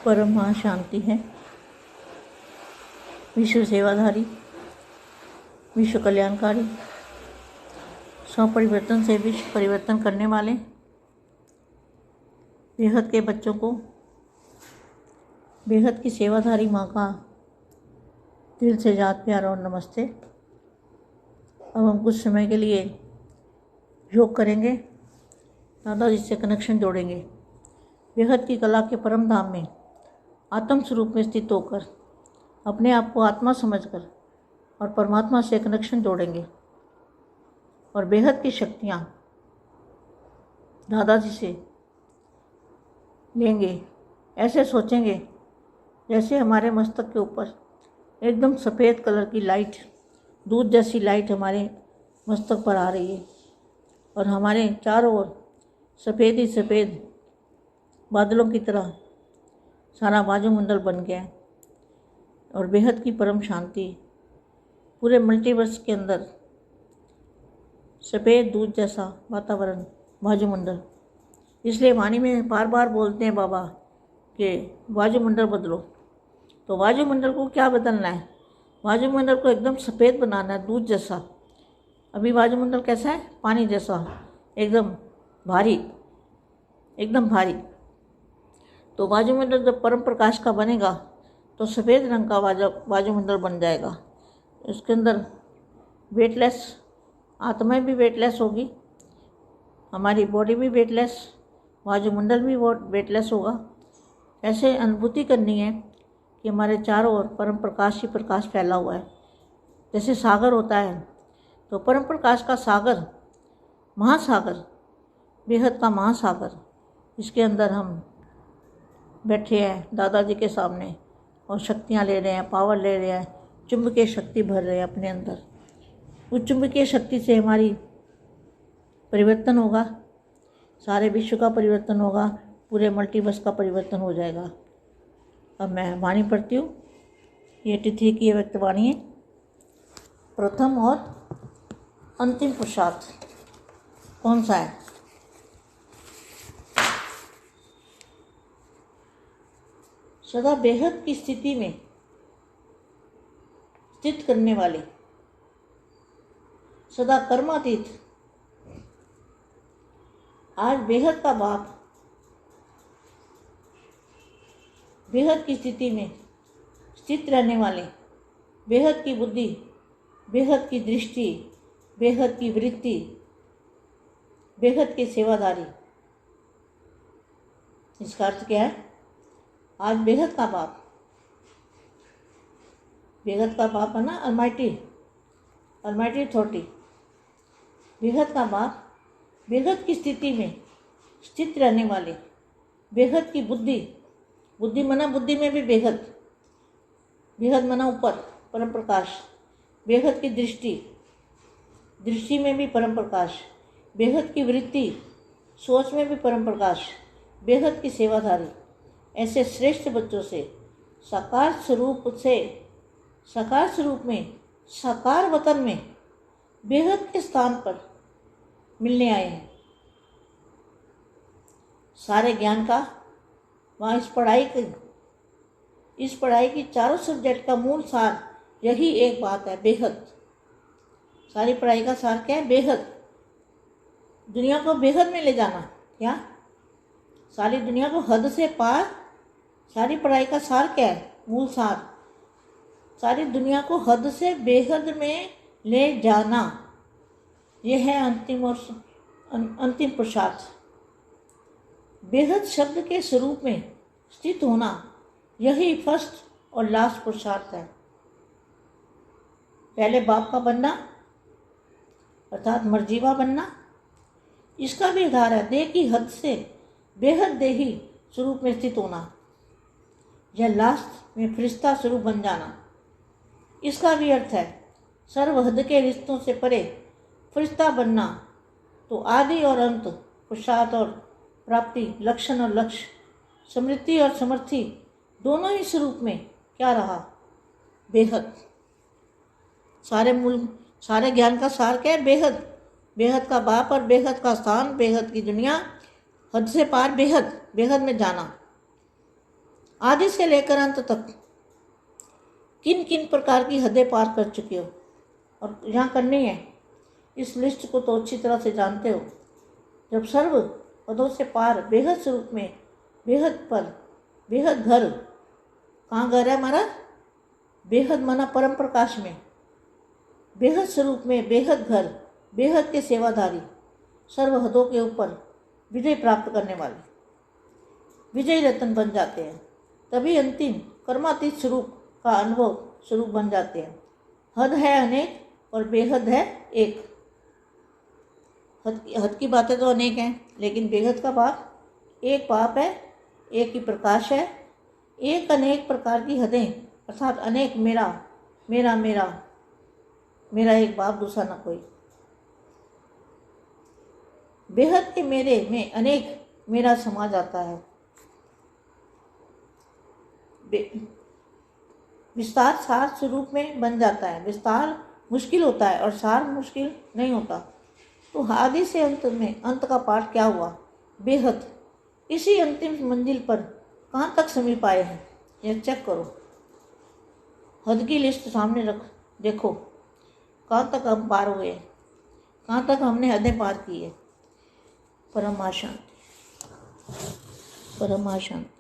परम महाशांति है, विश्व सेवाधारी, विश्व कल्याणकारी, स्वपरिवर्तन से विश्व परिवर्तन करने वाले बेहद के बच्चों को बेहद की सेवाधारी माँ का दिल से याद प्यार और नमस्ते। अब हम कुछ समय के लिए योग करेंगे, दादाजी से कनेक्शन जोड़ेंगे। बेहद की कला के परम धाम में आत्म स्वरूप में स्थित होकर अपने आप को आत्मा समझकर और परमात्मा से कनेक्शन जोड़ेंगे और बेहद की शक्तियाँ दादाजी से लेंगे। ऐसे सोचेंगे जैसे हमारे मस्तक के ऊपर एकदम सफ़ेद कलर की लाइट, दूध जैसी लाइट हमारे मस्तक पर आ रही है और हमारे चारों ओर सफ़ेद ही सफ़ेद बादलों की तरह सारा वायुमंडल बन गया है और बेहद की परम शांति पूरे मल्टीवर्स के अंदर सफ़ेद दूध जैसा वातावरण, वायुमंडल। इसलिए वाणी में बार बार बोलते हैं बाबा कि वायुमंडल बदलो। तो वायुमंडल को क्या बदलना है? वायुमंडल को एकदम सफ़ेद बनाना है, दूध जैसा। अभी वायुमंडल कैसा है? पानी जैसा, एकदम भारी, एकदम भारी। तो वायुमंडल जब परम प्रकाश का बनेगा तो सफ़ेद रंग का वायुमंडल बन जाएगा। उसके अंदर वेटलेस आत्मा भी वेटलेस होगी, हमारी बॉडी भी वेटलेस, वायुमंडल भी वेटलेस होगा। ऐसे अनुभूति करनी है कि हमारे चारों ओर परम प्रकाश ही प्रकाश फैला हुआ है। जैसे सागर होता है तो परम प्रकाश का सागर, महासागर, बेहद का महासागर, इसके अंदर हम बैठे हैं दादाजी के सामने और शक्तियाँ ले रहे हैं, पावर ले रहे हैं, चुंबकीय शक्ति भर रहे हैं अपने अंदर। उस चुंबकीय शक्ति से हमारी परिवर्तन होगा, सारे विश्व का परिवर्तन होगा, पूरे मल्टीवर्स का परिवर्तन हो जाएगा। अब मैं वाणी पढ़ती हूँ। ये तिथि की व्यक्त वाणी है। प्रथम और अंतिम पुरुषार्थ कौन सा है? सदा बेहद की स्थिति में स्थित करने वाले, सदा कर्मातीत, आज बेहद का बाप बेहद की स्थिति में स्थित रहने वाले, बेहद की बुद्धि, बेहद की दृष्टि, बेहद की वृत्ति, बेहद के सेवादारी। इसका अर्थ क्या है? आज बेहद का बाप, बेहद का बाप है ना, अलमाइटी अथॉरिटी। बेहद का बाप बेहद की स्थिति में स्थित रहने वाले, बेहद की बुद्धि, बुद्धि मना बुद्धि में भी बेहद, बेहद मना ऊपर परम प्रकाश, बेहद की दृष्टि, दृष्टि में भी परम प्रकाश, बेहद की वृत्ति, सोच में भी परम प्रकाश, बेहद की सेवाधारी। ऐसे श्रेष्ठ बच्चों से साकार स्वरूप में, साकार वतन में, बेहद के स्थान पर मिलने आए हैं। सारे ज्ञान का वहाँ इस पढ़ाई की चारों सब्जेक्ट का मूल सार यही एक बात है, बेहद। सारी पढ़ाई का सार क्या है? बेहद। दुनिया को बेहद में ले जाना। क्या? सारी दुनिया को हद से पार। सारी पढ़ाई का सार क्या है? मूल सार सारी दुनिया को हद से बेहद में ले जाना। यह है अंतिम पुरुषार्थ। बेहद शब्द के स्वरूप में स्थित होना, यही फर्स्ट और लास्ट पुरुषार्थ है। पहले बाप का बनना अर्थात मर्जीवा बनना, इसका भी आधार है देह की हद से बेहद देही स्वरूप में स्थित होना। यह लास्ट में फरिश्ता स्वरूप बन जाना, इसका भी अर्थ है सर्वहद के रिश्तों से परे फरिश्ता बनना। तो आदि और अंत, पुरुषार्थ और प्राप्ति, लक्षण और लक्ष्य, समृद्धि और समर्थि, दोनों ही स्वरूप में क्या रहा? बेहद। सारे ज्ञान का सार क्या है? बेहद। बेहद का बाप और बेहद का स्थान, बेहद की दुनिया, हद से पार बेहद, बेहद में जाना। आदि से लेकर अंत तक किन किन प्रकार की हदें पार कर चुके हो और यहाँ करनी है, इस लिस्ट को तो अच्छी तरह से जानते हो। जब सर्व पदों से पार बेहद स्वरूप में, बेहद पर, बेहद घर, कहाँ घर है हमारा? बेहद माना परम प्रकाश में, बेहद स्वरूप में, बेहद घर, बेहद के सेवाधारी, सर्व हदों के ऊपर विजय प्राप्त करने वाले विजय रत्न बन जाते हैं। तभी अंतिम कर्मातीत स्वरूप का अनुभव स्वरूप बन जाते हैं। हद है अनेक और बेहद है एक। हद की बातें तो अनेक हैं, लेकिन बेहद का बाप एक बाप है, एक ही प्रकाश है। एक अनेक प्रकार की हदें अर्थात अनेक मेरा मेरा मेरा मेरा एक बाप, दूसरा न कोई। बेहद के मेरे में अनेक मेरा समा जाता है। विस्तार सार स्वरूप में बन जाता है। विस्तार मुश्किल होता है और सार मुश्किल नहीं होता। तो आदि से अंत में अंत का पाठ क्या हुआ? बेहद। इसी अंतिम मंजिल पर कहाँ तक समीप आए हैं, यह चेक करो। हद की लिस्ट सामने रख, देखो कहाँ तक हम पार हुए, कहाँ तक हमने हदें पार की है। परम शांति, परम शांति।